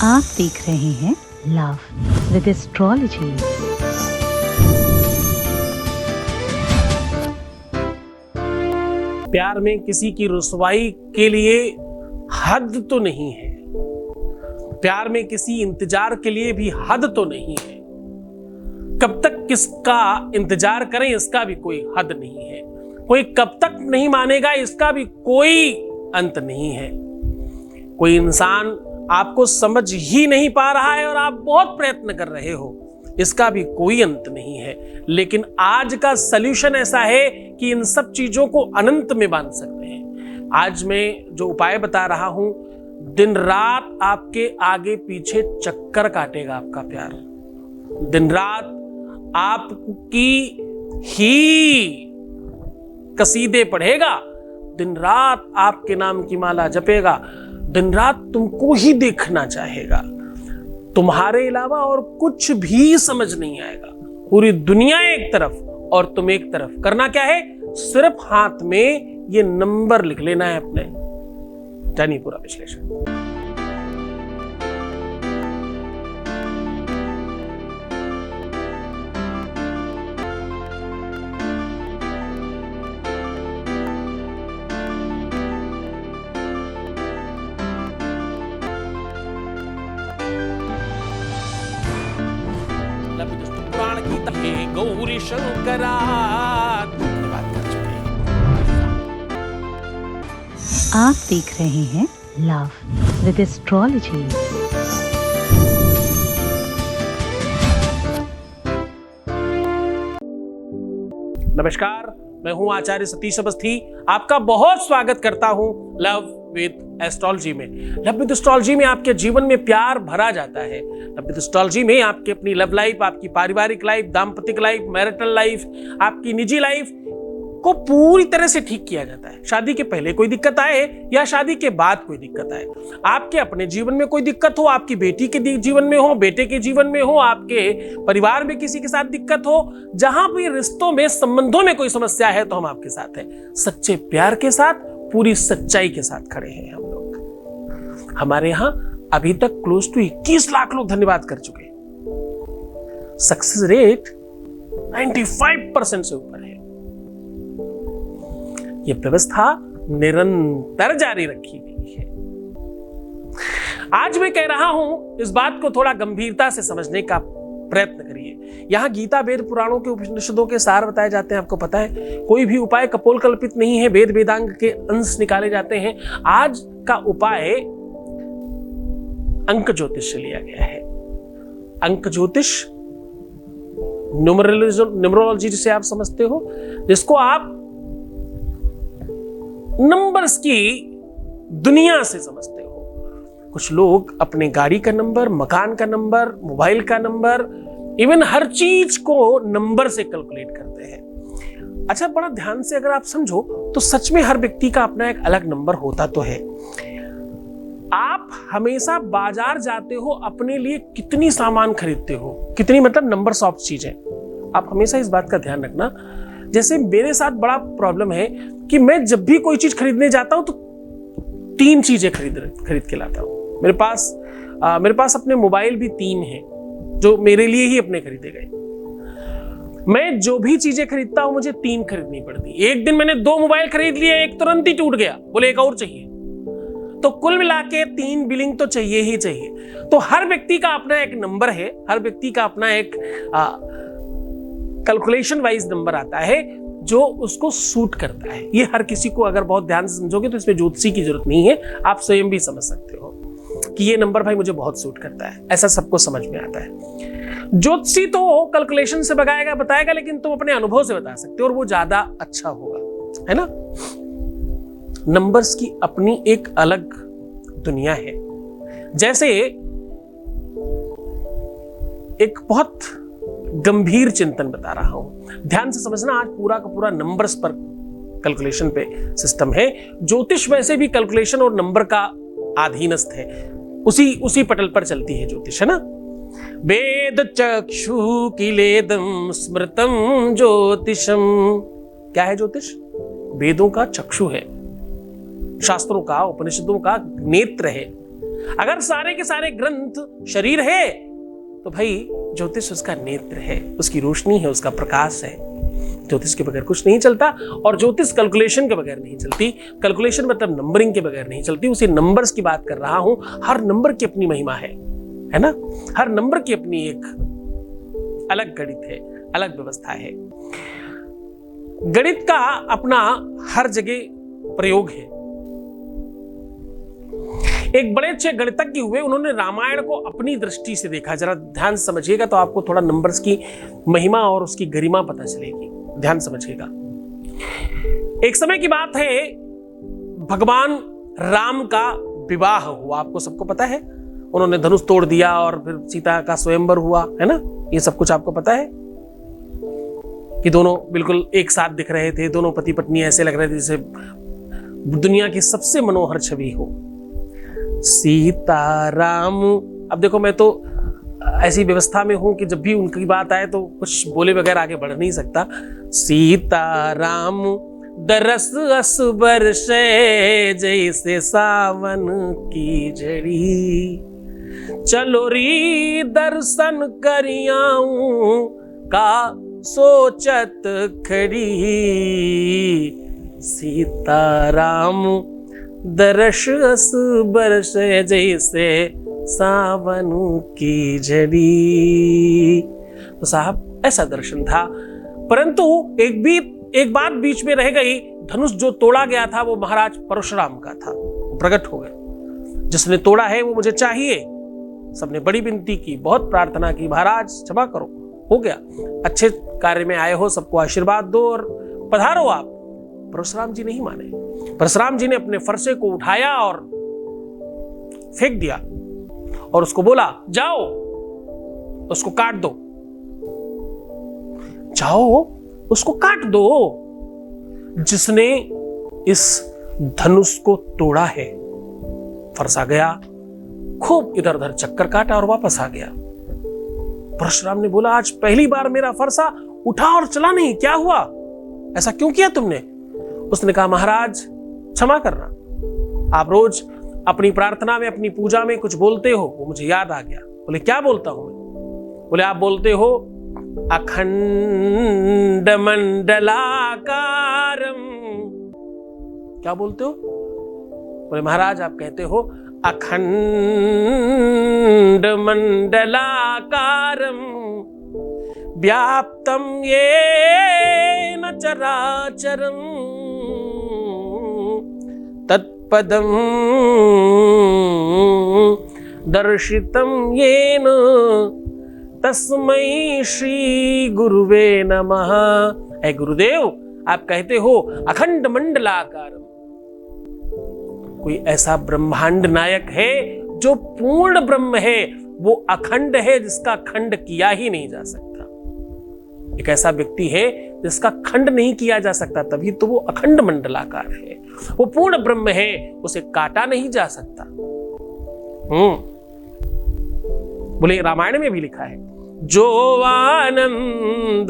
आप देख रहे हैं लव विद एस्ट्रोलॉजी। प्यार में किसी की रुसवाई के लिए हद तो नहीं है, प्यार में किसी इंतजार के लिए भी हद तो नहीं है। कब तक किसका इंतजार करें इसका भी कोई हद नहीं है, कोई कब तक नहीं मानेगा इसका भी कोई अंत नहीं है। कोई इंसान आपको समझ ही नहीं पा रहा है और आप बहुत प्रयत्न कर रहे हो, इसका भी कोई अंत नहीं है। लेकिन आज का सल्यूशन ऐसा है कि इन सब चीजों को अनंत में बांध सकते हैं। आज मैं जो उपाय बता रहा हूं, दिन रात आपके आगे पीछे चक्कर काटेगा आपका प्यार, दिन रात आपकी ही कसीदे पढ़ेगा, दिन रात आपके नाम की माला जपेगा, दिन रात तुमको ही देखना चाहेगा, तुम्हारे अलावा और कुछ भी समझ नहीं आएगा। पूरी दुनिया एक तरफ और तुम एक तरफ। करना क्या है, सिर्फ हाथ में ये नंबर लिख लेना है अपने। जानिए पूरा विश्लेषण। पुराण की गौरी शंकरा धन्यवाद कर चुके हैं। आप देख रहे हैं लव विद एस्ट्रोलॉजी। नमस्कार, मैं हूं आचार्य सतीश अवस्थी, आपका बहुत स्वागत करता हूं लव विद एस्ट्रोलॉजी में। लव विद एस्ट्रोलॉजी में आपके जीवन में प्यार भरा जाता है। लव विद एस्ट्रोलॉजी में आपकी अपनी लव लाइफ, आपकी पारिवारिक लाइफ, दाम्पतिक लाइफ, मैरिटल लाइफ, आपकी निजी लाइफ को पूरी तरह से ठीक किया जाता है। शादी के पहले कोई दिक्कत आए या शादी के बाद कोई दिक्कत आए, आपके अपने जीवन में कोई दिक्कत हो, आपकी बेटी के जीवन में हो, बेटे के जीवन में हो, आपके परिवार में किसी के साथ दिक्कत हो, जहां भी रिश्तों में संबंधों में कोई समस्या है तो हम आपके साथ हैं। सच्चे प्यार के साथ, पूरी सच्चाई के साथ खड़े हैं हम लोग। हमारे यहां अभी तक क्लोज टू 21 लाख लोग धन्यवाद कर चुके हैं। सक्सेस रेट 95% से ऊपर है। यह व्यवस्था निरंतर जारी रखी गई है। आज मैं कह रहा हूं, इस बात को थोड़ा गंभीरता से समझने का प्रयत्न करिए। यहां गीता, वेद, पुराणों के उपनिषदों के सार बताए जाते हैं। आपको पता है, कोई भी उपाय कपोल कल्पित नहीं है, वेद वेदांग के अंश निकाले जाते हैं। आज का उपाय अंक ज्योतिष से लिया गया है। अंक ज्योतिष न्यूमरोलॉजी जिसे आप समझते हो, जिसको आप नंबर्स की दुनिया से समझते हो। कुछ लोग अपने गाड़ी का नंबर, मकान का नंबर, मोबाइल का नंबर, इवन हर चीज को नंबर से कैलकुलेट करते हैं। अच्छा, बड़ा ध्यान से अगर आप समझो तो सच में हर व्यक्ति का अपना एक अलग नंबर होता तो है। आप हमेशा बाजार जाते हो, अपने लिए कितनी सामान खरीदते हो, कितनी मतलब नंबर्स ऑफ चीजें, आप हमेशा इस बात का ध्यान रखना। जैसे मेरे साथ बड़ा प्रॉब्लम है कि मैं जब भी कोई चीज खरीदने जाता हूं तो 3 चीजें खरीद के लाता हूं। मेरे पास अपने मोबाइल भी 3 हैं जो मेरे लिए ही अपने खरीदे गए। मैं जो भी चीजें खरीदता हूं मुझे 3 खरीदनी पड़ती। एक दिन मैंने 2 मोबाइल खरीद लिए, एक तुरंत ही टूट गया, बोले एक और चाहिए। तो कुल मिला के 3 बिलिंग तो चाहिए ही चाहिए। तो हर व्यक्ति का अपना एक नंबर है, हर व्यक्ति का अपना एक कैलकुलेशन वाइज नंबर आता है जो उसको सूट करता है। ये हर किसी को, अगर बहुत ध्यान से समझोगे तो इसमें ज्योतिषी की जरूरत नहीं है, आप स्वयं भी समझ सकते हो कि ये नंबर भाई मुझे बहुत सूट करता है। ऐसा सबको समझ में आता है। ज्योतिषी तो कैलकुलेशन से बताएगा, लेकिन तुम अपने अनुभव से बता सकते हो और वो ज्यादा अच्छा होगा, है ना। नंबर्स की अपनी एक अलग दुनिया है। जैसे एक बहुत गंभीर चिंतन बता रहा हूं, ध्यान से समझना। आज पूरा का पूरा नंबर्स पर कैलकुलेशन पे सिस्टम है। ज्योतिष वैसे भी कैलकुलेशन और नंबर का अधीनस्थ है, उसी पटल पर चलती है ज्योतिष, है ना। वेद चक्षु किलेदम स्मृतम ज्योतिषम। क्या है ज्योतिष? वेदों का चक्षु है, शास्त्रों का, उपनिषदों का नेत्र है। अगर सारे के सारे ग्रंथ शरीर है तो भाई ज्योतिष उसका नेत्र है, उसकी रोशनी है, उसका प्रकाश है। ज्योतिष के बगैर कुछ नहीं चलता, और ज्योतिष कैलकुलेशन के बगैर नहीं चलती। कैलकुलेशन मतलब नंबरिंग के बगैर नहीं चलती। उसी नंबर्स की बात कर रहा हूं। हर नंबर की अपनी महिमा है ना? हर नंबर की अपनी एक अलग गणित है, अलग व्यवस्था है। गणित का अपना हर जगह प्रयोग है। एक बड़े अच्छे गणितज्ञ हुए, उन्होंने रामायण को अपनी दृष्टि से देखा। जरा ध्यान से समझिएगा तो आपको थोड़ा नंबर्स की महिमा और उसकी गरिमा पता चलेगी। ध्यान समझिएगा। एक समय की बात है, भगवान राम का विवाह हुआ। आपको सबको पता है, उन्होंने धनुष तोड़ दिया और फिर सीता का स्वयंवर हुआ, है ना? ये सब कुछ आपको पता है कि दोनों बिल्कुल एक साथ दिख रहे थे। दोनों पति पत्नी ऐसे लग रहे थे जैसे दुनिया की सबसे मनोहर छवि हो। सीताराम। अब देखो, मैं तो ऐसी व्यवस्था में हूं कि जब भी उनकी बात आए तो कुछ बोले बगैर आगे बढ़ नहीं सकता। सीताराम दरस अस बरसे जैसे सावन की झड़ी, चलो री दर्शन करियाऊं का सोचत खड़ी। सीताराम दरस अस बरसे जैसे सावन की झड़ी। तो साहब ऐसा दर्शन था, परंतु एक बात बीच में रह गई। धनुष जो तोड़ा गया था वो महाराज परशुराम का था, प्रकट हो गया। जिसने तोड़ा है वो मुझे चाहिए। सबने बड़ी विनती की, बहुत प्रार्थना की, महाराज क्षमा करो। हो गया, अच्छे कार्य में आए हो, सबको आशीर्वाद दो और पधारो आप। परशुराम जी नहीं माने। परशुराम जी ने अपने फरसे को उठाया और फेंक दिया और उसको बोला, जाओ उसको काट दो, जाओ उसको काट दो। जिसने इस धनुष को तोड़ा है, फरसा गया, खूब इधर उधर चक्कर काटा और वापस आ गया। परशुराम ने बोला, आज पहली बार मेरा फरसा उठा और चला नहीं, क्या हुआ? ऐसा क्यों किया तुमने? उसने कहा, महाराज क्षमा करना, आप रोज अपनी प्रार्थना में, अपनी पूजा में कुछ बोलते हो, वो मुझे याद आ गया। बोले, क्या बोलता हूं मैं? बोले, आप बोलते हो अखंड मंडलाकारम। क्या बोलते हो? बोले, महाराज आप कहते हो अखंड मंडलाकारम व्याप्तम येन चराचरम तत्पदम दर्शितम येन तस्मै श्री गुरुवे नमः। ऐ गुरुदेव, आप कहते हो अखंड मंडलाकारम। कोई ऐसा ब्रह्मांड नायक है जो पूर्ण ब्रह्म है, वो अखंड है, जिसका खंड किया ही नहीं जा सकता। एक ऐसा व्यक्ति है जिसका खंड नहीं किया जा सकता, तभी तो वो अखंड मंडलाकार है। वो पूर्ण ब्रह्म है, उसे काटा नहीं जा सकता। बोले, रामायण में भी लिखा है, जो आनंद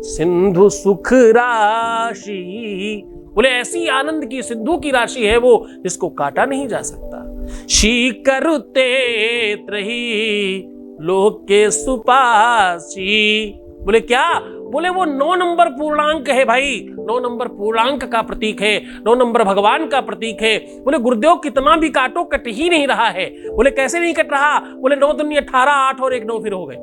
सिंधु सुख राशि। बोले, ऐसी आनंद की सिंधु की राशि है वो, जिसको काटा नहीं जा सकता। शीकरुते त्रही लोके सुपासी। बोले, क्या? बोले, वो 9 नंबर पूर्णांक है भाई, 9 नंबर पूर्णांक का प्रतीक है, 9 नंबर भगवान का प्रतीक है। बोले, गुरुदेव कितना भी काटो कट ही नहीं रहा है। बोले, कैसे नहीं कट रहा? बोले, 9 दूनी 18, 8 और 1 9 फिर हो गए।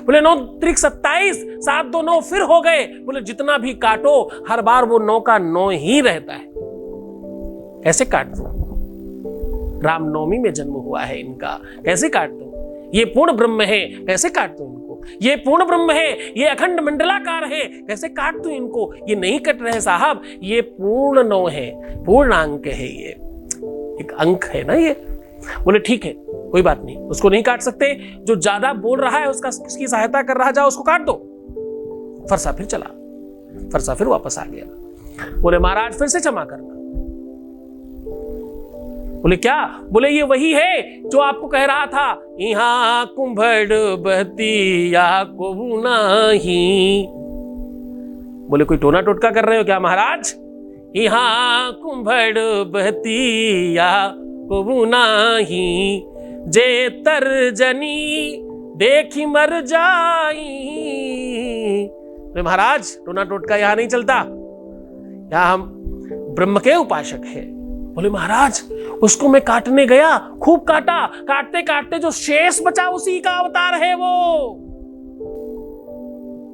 बोले, 9 त्रिक 27, 7 2 9 फिर हो गए। बोले, जितना भी काटो हर बार वो 9 का 9 ही रहता है। कैसे काट दो? रामनवमी में जन्म हुआ है इनका, कैसे काट दो? ये पूर्ण ब्रह्म है, कैसे काट दो इनको? ये पूर्ण ब्रह्म है, ये अखंड मंडलाकार है, कैसे काट दो इनको? ये नहीं कट रहे साहब, ये पूर्ण 9 है, पूर्णांक है, ये एक अंक है ना ये। बोले, ठीक है, कोई बात नहीं, उसको नहीं काट सकते। जो ज्यादा बोल रहा है उसकी सहायता कर रहा, जाओ उसको काट दो। फरसा फिर चला, फरसा फिर वापस आ गया। बोले, महाराज फिर से क्षमा करना। बोले, क्या? बोले, ये वही है जो आपको कह रहा था, यहाँ कुंभड़ बहती या को नहीं। बोले, कोई टोना टोटका कर रहे हो क्या महाराज? यहाँ कुंभड़ बहती या को नाही, जे तर्जनी देखी मर जाई। महाराज टोना टोटका यहां नहीं चलता, यहां हम ब्रह्म के उपासक हैं। बोले महाराज उसको मैं काटने गया, खूब काटा, काटते काटते जो शेष बचा उसी का अवतार है वो।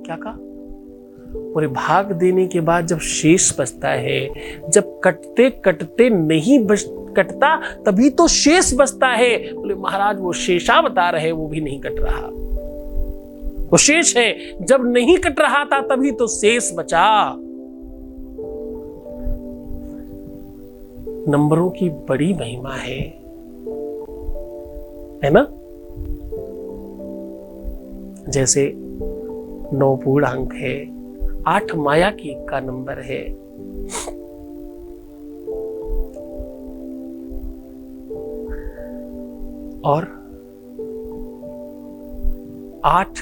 क्या कहा? पूरे भाग देने के बाद जब शेष बचता है, जब कटते कटते नहीं कटता तभी तो शेष बचता है। बोले महाराज वो शेषावतार है, वो भी नहीं कट रहा, वो शेष है। जब नहीं कट रहा था तभी तो शेष बचा। नंबरों की बड़ी महिमा है ना? जैसे 9 पूर्णांक है, 8 माया की का नंबर है। और 8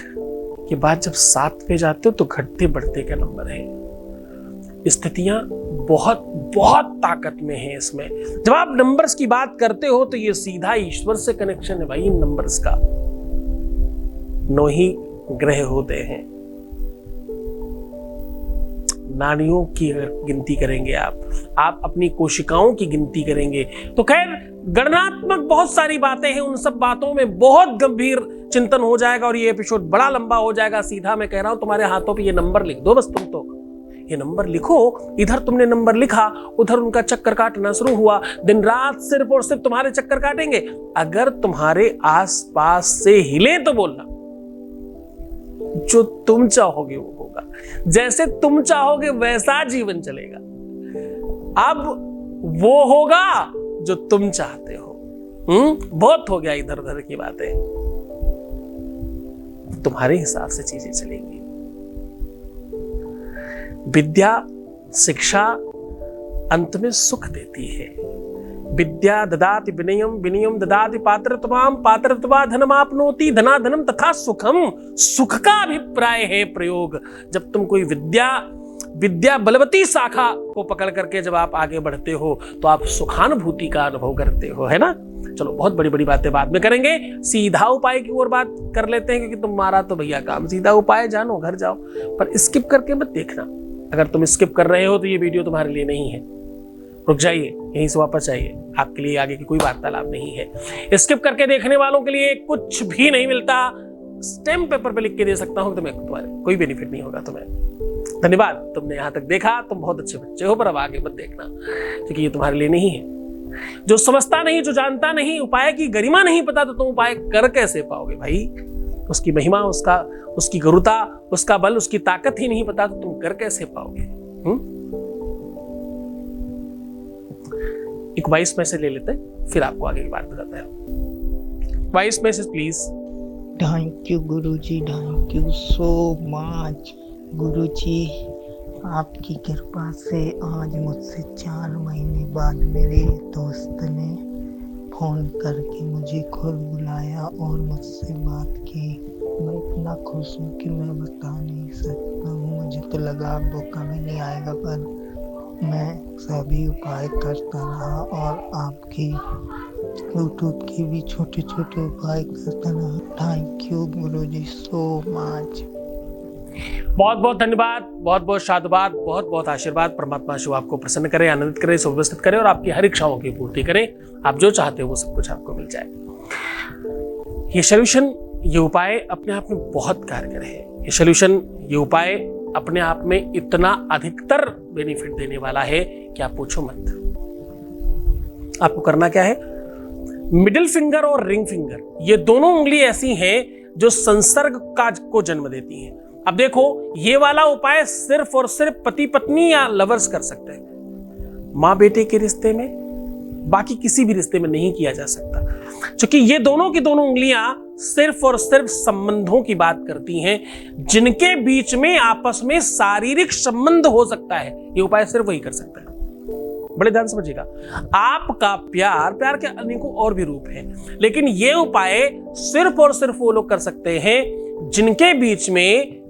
के बाद जब 7 पे जाते हो तो घटते बढ़ते का नंबर है। स्थितियां बहुत बहुत ताकत में है इसमें। जब आप नंबर्स की बात करते हो तो ये सीधा ईश्वर से कनेक्शन है भाई। इन नंबर्स का 9 ही ग्रह होते हैं। नाड़ियों की गिनती करेंगे आप अपनी कोशिकाओं की गिनती करेंगे तो खैर गणनात्मक बहुत सारी बातें हैं। उन सब बातों में बहुत गंभीर चिंतन हो जाएगा और ये एपिसोड बड़ा लंबा हो जाएगा। सीधा मैं कह रहा हूं तुम्हारे हाथों पे ये नंबर लिख दो बस। तुम तो ये नंबर लिखो, इधर तुमने नंबर लिखा, उधर उनका चक्कर काटना शुरू हुआ। दिन रात सिर्फ और सिर्फ तुम्हारे चक्कर काटेंगे। अगर तुम्हारे आसपास से हिले तो बोलना, जो तुम चाहोगे वो होगा, जैसे तुम चाहोगे वैसा जीवन चलेगा। अब वो होगा जो तुम चाहते हो। बहुत हो गया इधर उधर की बातें, तुम्हारे हिसाब से चीजें चलेंगी। विद्या शिक्षा अंत में सुख देती है। विद्या ददाति विनयम, विनयम ददाति पात्रत्वाम, पात्रत्वा धनमाप्नोति, धनाधनम तथा सुखम। सुख का अभिप्राय है प्रयोग। जब तुम कोई विद्या बलवती शाखा को पकड़ करके जब आप आगे बढ़ते हो तो आप सुखानुभूति का अनुभव करते हो, है ना? चलो बहुत बड़ी बड़ी बातें बाद में करेंगे। सीधा उपाय की ओर बात कर लेते हैं, क्योंकि तुम्हारा तो भैया काम सीधा उपाय, जानो घर जाओ। पर स्किप करके मत देखना। अगर तुम स्किप कर रहे हो तो ये वीडियो तुम्हारे लिए नहीं है। रुक जाइए, यहीं से वापस आइए। आपके लिए आगे की कोई वार्तालाप नहीं है। स्किप करके देखने वालों के लिए कुछ भी नहीं मिलता। स्टैम्प पेपर पे लिख के दे सकता हूं, तुम्हें तुम्हारे कोई बेनिफिट नहीं होगा तुम्हें। धन्यवाद, तुमने यहां तक देखा, तुम बहुत अच्छे बच्चे हो। पर अब आगे मत देखना, क्योंकि ये तुम्हारे लिए नहीं है। जो समझता नहीं, जो जानता नहीं, उपाय की गरिमा नहीं पता, तो तुम उपाय कर कैसे पाओगे भाई? उसकी महिमा, उसकी गुरुता, उसका बल, उसकी ताकत ही नहीं पता तो तुम कर कैसे पाओगे? एक वॉइस मैसेज ले लेते हैं, फिर आपको आगे की बात बताते हैं। Voice message please. Thank you Guruji, thank you so much Guruji. आपकी कृपा से आज मुझसे 4 महीने बाद मेरे दोस्त ने फ़ोन करके मुझे खुद बुलाया और मुझसे बात की। मैं इतना खुश हूँ कि मैं बता नहीं सकता हूँ। मुझे तो लगा अब वो कभी नहीं आएगा, पर मैं सभी उपाय करता रहा और आपकी यूट्यूब की भी छोटे छोटे उपाय करता रहा। Thank you Guruji so much. बहुत बहुत धन्यवाद, बहुत बहुत साधुवाद, बहुत बहुत आशीर्वाद। परमात्मा शिव आपको प्रसन्न करे, आनंदित करे, सुव्यवस्थित करे और आपकी हर इच्छाओं की पूर्ति करे। आप जो चाहते हो वो सब कुछ आपको मिल जाए। ये सॉल्यूशन, ये उपाय अपने आप में बहुत कारगर है। ये सॉल्यूशन, ये उपाय अपने आप में इतना अधिकतर बेनिफिट देने वाला है कि आप पूछो मत। आपको करना क्या है? मिडिल फिंगर और रिंग फिंगर, ये दोनों उंगली ऐसी हैं जो संसर्ग का को जन्म देती हैं। अब देखो, ये वाला उपाय सिर्फ और सिर्फ पति पत्नी या लवर्स कर सकते हैं। माँ बेटे के रिश्ते में, बाकी किसी भी रिश्ते में नहीं किया जा सकता, क्योंकि ये दोनों की दोनों उंगलियां सिर्फ और सिर्फ संबंधों की बात करती हैं, जिनके बीच में आपस में शारीरिक संबंध हो सकता है। ये उपाय सिर्फ वही कर सकता है। बड़े ध्यान समझिएगा। आपका प्यार के अनेकों और भी रूप हैं, लेकिन ये उपाय सिर्फ और सिर्फ वो लोग कर सकते हैं जिनके बीच में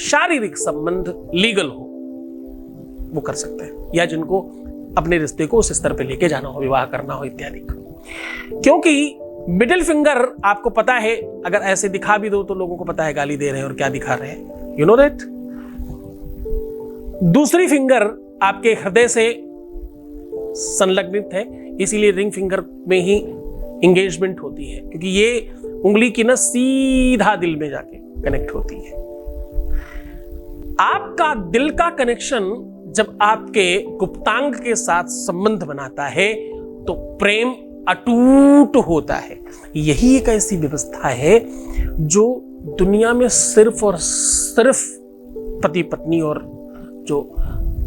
शारीरिक संबंध लीगल हो, वो कर सकते हैं। या जिनको अपने रिश्ते को उस स्तर पे लेके जाना हो, विवाह करना हो इत्यादि। क्योंकि मिडिल फिंगर आपको पता है, अगर ऐसे दिखा भी दो तो लोगों को पता है गाली दे रहे हैं और क्या दिखा रहे हैं, यू नो दैट। दूसरी फिंगर आपके हृदय से संलग्नित है, इसीलिए रिंग फिंगर में ही एंगेजमेंट होती है, क्योंकि ये उंगली की ना सीधा दिल में जाके कनेक्ट होती है। आपका दिल का कनेक्शन जब आपके गुप्तांग के साथ संबंध बनाता है तो प्रेम अटूट होता है। यही एक ऐसी व्यवस्था है जो दुनिया में सिर्फ और सिर्फ पति पत्नी और जो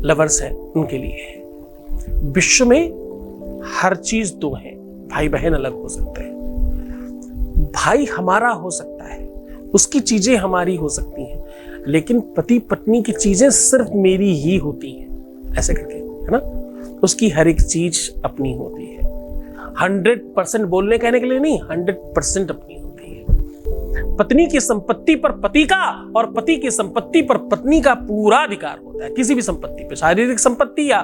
लवर्स हैं उनके लिए है। विश्व में हर चीज दो है, भाई बहन अलग हो सकते हैं, भाई हमारा हो सकता है, उसकी चीजें हमारी हो सकती हैं, लेकिन पति पत्नी की चीजें सिर्फ मेरी ही होती हैं, ऐसे करके, है ना। उसकी हर एक चीज अपनी होती है। 100% बोलने कहने के लिए नहीं, 100% अपनी होती है। पत्नी की संपत्ति पर पति का और पति की संपत्ति पर पत्नी का पूरा अधिकार होता है, किसी भी संपत्ति पे, शारीरिक संपत्ति या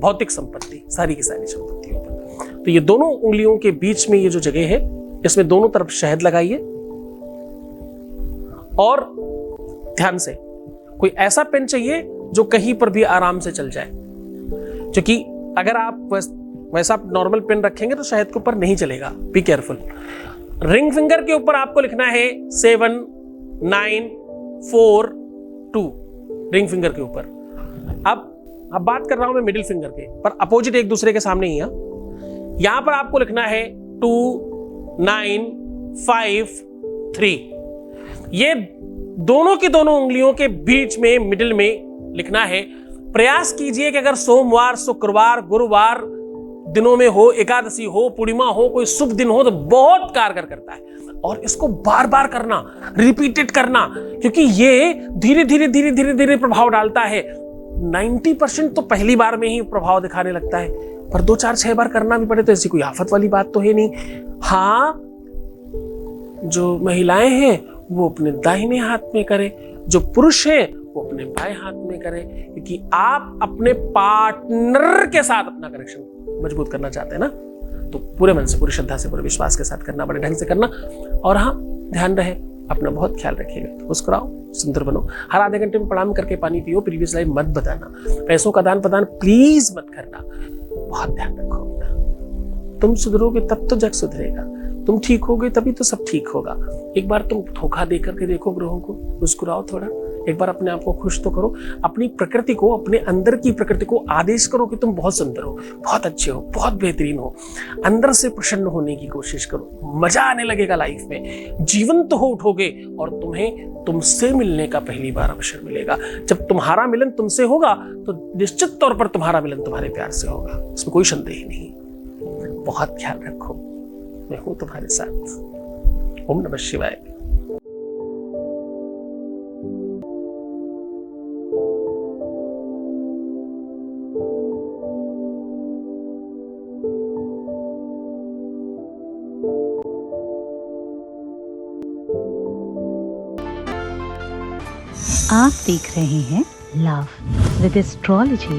भौतिक संपत्ति, सारी की सारी संपत्तियों पर। तो ये दोनों उंगलियों के बीच में ये जो जगह है, इसमें दोनों तरफ शहद लगाइए और ध्यान से कोई ऐसा पेन चाहिए जो कहीं पर भी आराम से चल जाए, क्योंकि अगर आप वैसा नॉर्मल पेन रखेंगे तो शहद के ऊपर नहीं चलेगा, बी केयरफुल। रिंग फिंगर के ऊपर आपको लिखना है 7 9 4 2, रिंग फिंगर के ऊपर। अब बात कर रहा हूं मैं मिडिल फिंगर के, पर अपोजिट एक दूसरे के सामने ही है। यहां पर आपको लिखना है 2 9 5 3। ये दोनों की दोनों उंगलियों के बीच में मिडिल में लिखना है। प्रयास कीजिए कि अगर सोमवार, शुक्रवार, गुरुवार दिनों में हो, एकादशी हो, पूर्णिमा हो, कोई शुभ दिन हो, तो बहुत कारगर करता है। और इसको बार बार करना, रिपीटेड करना, क्योंकि ये धीरे धीरे धीरे धीरे धीरे प्रभाव डालता है। 90% तो पहली बार में ही प्रभाव दिखाने लगता है, पर 2 4 6 बार करना भी पड़े तो ऐसी कोई आफत वाली बात तो है नहीं। हाँ, जो महिलाएं हैं वो अपने दाहिने हाथ में करें, जो पुरुष है वो अपने बाएं हाथ में करें, क्योंकि आप अपने पार्टनर के साथ अपना कनेक्शन मजबूत करना चाहते हैं ना, तो पूरे मन से, पूरी श्रद्धा से, पूरे विश्वास के साथ करना, बड़े ढंग से करना। और हाँ, ध्यान रहे, अपना बहुत ख्याल रखिएगा, मुस्कुराओ, सुंदर बनो, हर आधे घंटे में प्रणाम करके पानी पियो, प्रीवियस लाइफ मत बताना, पैसों का दान प्रदान प्लीज मत करना, बहुत ध्यान रखो अपना। तुम सुधरोगे तब तो जग सुधरेगा, तुम ठीक होगे तभी तो सब ठीक होगा। एक बार तुम धोखा दे करके देखो ग्रहों को, मुस्कुराओ थोड़ा, एक बार अपने आप को खुश तो करो, अपनी प्रकृति को, अपने अंदर की प्रकृति को आदेश करो कि तुम बहुत सुंदर हो, बहुत अच्छे हो, बहुत बेहतरीन हो। अंदर से प्रसन्न होने की कोशिश करो, मजा आने लगेगा लाइफ में, जीवंत हो उठोगे और तुम्हें तुमसे मिलने का पहली बार अवसर मिलेगा। जब तुम्हारा मिलन तुमसे होगा तो निश्चित तौर पर तुम्हारा मिलन तुम्हारे प्यार से होगा, इसमें कोई संदेह नहीं। बहुत ख्याल रखो, मैं हूं तुम्हारे साथ। ओम नमः शिवाय। आप देख रहे हैं लव विद एस्ट्रोलॉजी।